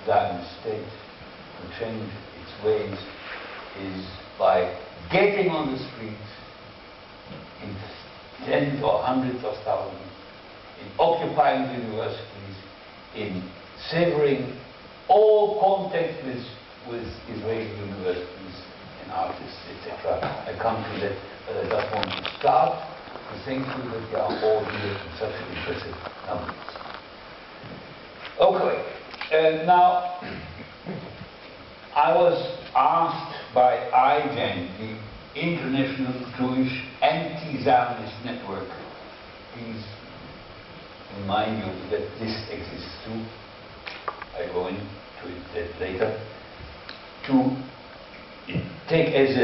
Zionist state to change its ways is by getting on the streets in tens or hundreds of thousands, in occupying the universities, in severing all contact with Israeli universities and artists, etc. I come to that, but I just want to start to thank you that you are all here in such impressive numbers. Okay, now I was asked by IJAN, the International Jewish Anti-Zionist Network, please remind you that this exists too, I go into it later, to take as a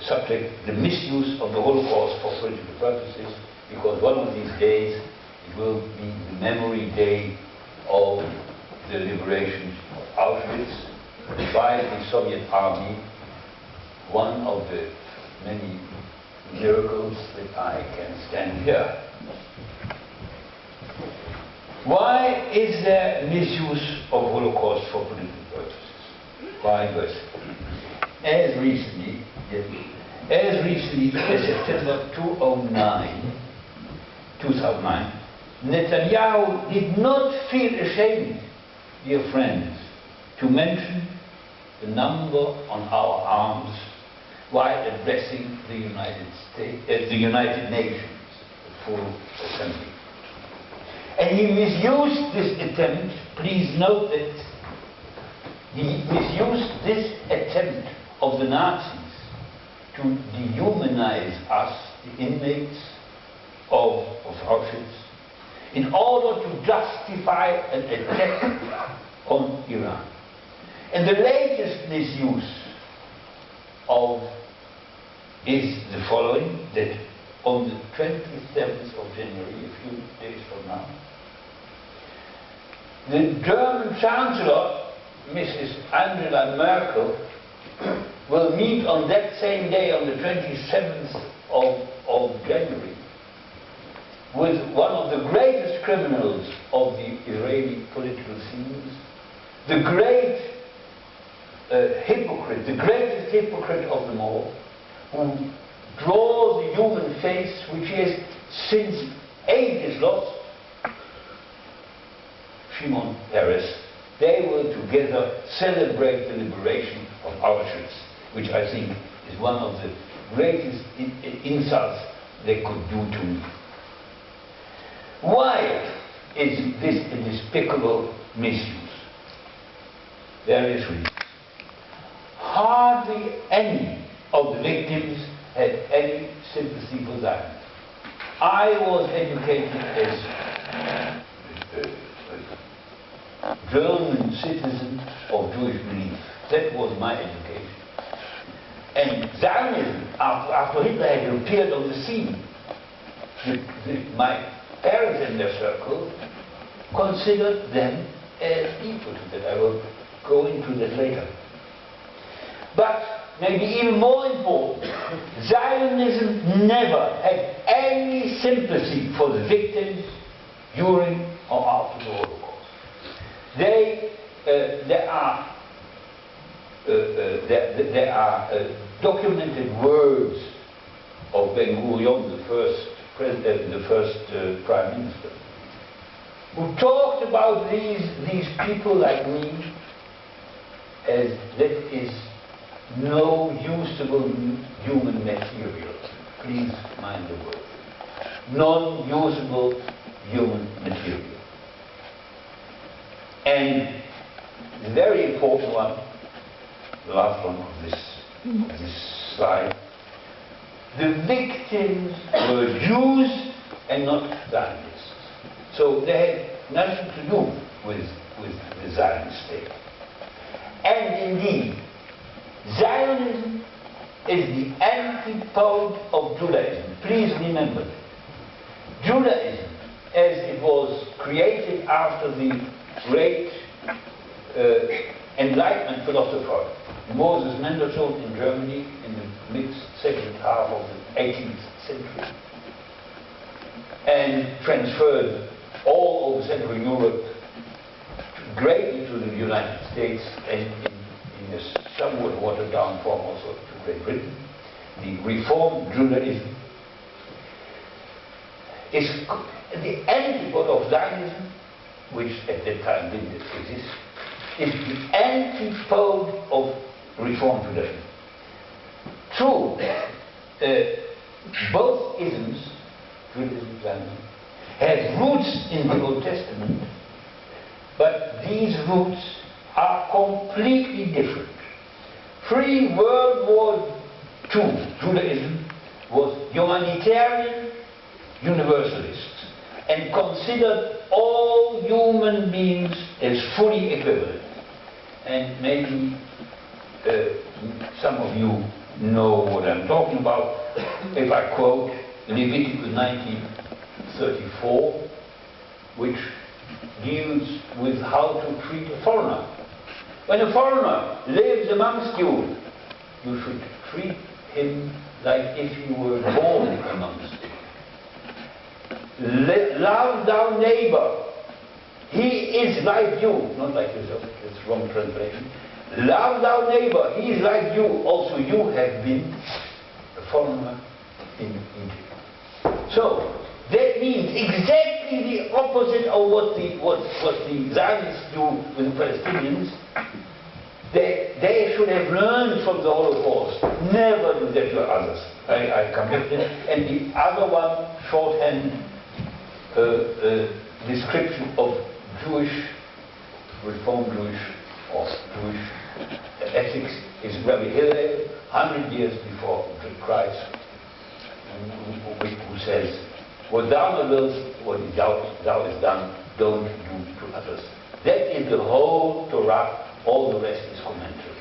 subject the misuse of the Holocaust for political purposes, because one of these days it will be the memory day of the liberation of Auschwitz by the Soviet army, one of the many miracles that I can stand here. Why is there misuse of Holocaust for political purposes? Why was as recently as September 2009, Netanyahu did not feel ashamed, dear friends, to mention the number on our arms while addressing the United Nations, the full assembly. And he misused this attempt, please note that he misused this attempt of the Nazis to dehumanize us, the inmates of Auschwitz, in order to justify an attack on Iran. And the latest misuse is the following, that on the 27th of January, a few days from now, the German Chancellor, Mrs. Angela Merkel, will meet on that same day, on the 27th of January, with one of the greatest criminals of the Israeli political scenes, the great hypocrite, the greatest hypocrite of them all, who draws the human face which he has since ages lost, Shimon Peres. They will together celebrate the liberation of Auschwitz, which I think is one of the greatest insults they could do to me. Why is this a despicable misuse? Various reasons. Hardly any of the victims had any sympathy for Zionism. I was educated as German citizen of Jewish belief. That was my education. And Zionism, after Hitler had appeared on the scene, my parents in their circle considered them as equal to that. I will go into that later. But maybe even more important, Zionism never had any sympathy for the victims during or after the Holocaust. There are documented words of Ben-Gurion, the first Prime Minister, who talked about these people like me as that is no usable human material. Please mind the word. Non-usable human material. And the very important one, the last one of this slide, the victims were Jews and not Zionists. So they had nothing to do with the Zionist state. And indeed, Zionism is the antipode of Judaism. Please remember that. Judaism, as it was created after the great Enlightenment philosopher Moses Mendelssohn in Germany in the mid-second half of the 18th century, and transferred all over Central Europe greatly to the United States and in a somewhat watered down form also to Great Britain. The Reform Judaism is the antipode of Zionism, which at that time didn't exist, is the antipode of Reform Judaism. True, both isms, Judaism, Zionism, has roots in the Old Testament, but these roots are completely different. Pre-World War II, Judaism was humanitarian universalist and considered all human beings as fully equivalent. And maybe some of you know what I'm talking about if I quote Leviticus 19:34, which deals with how to treat a foreigner. When a foreigner lives amongst you, you should treat him like if he were born amongst you. Love thy neighbor. He is like you, not like yourself, that's wrong translation. Love thy neighbor, he is like you. Also you have been a foreigner in Egypt. So, that means exactly the opposite of what the Zionists do with the Palestinians. They should have learned from the Holocaust. Never do that to others. I commit it. And the other one, shorthand description of Jewish, Reform Jewish, or Jewish ethics is Rabbi Hillel, 100 years before Christ, who says, what thou wilt, what thou hast done, don't do to others. That is the whole Torah. All the rest is commentary.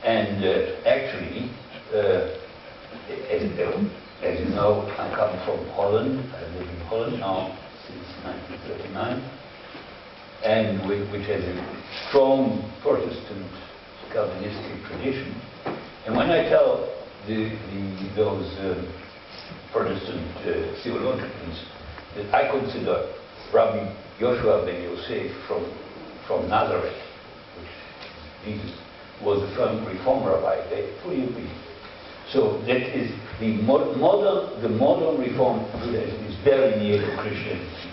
And actually, as you know, I come from Holland. I live in Holland now since 1939, and which has a strong Protestant Calvinistic tradition. And when I tell those Protestant theologians that I consider Rabbi Joshua ben Yosef from Nazareth, which Jesus was a firm Reform rabbi, they fully agree. So that is the modern Reform Judaism is very near to Christianity.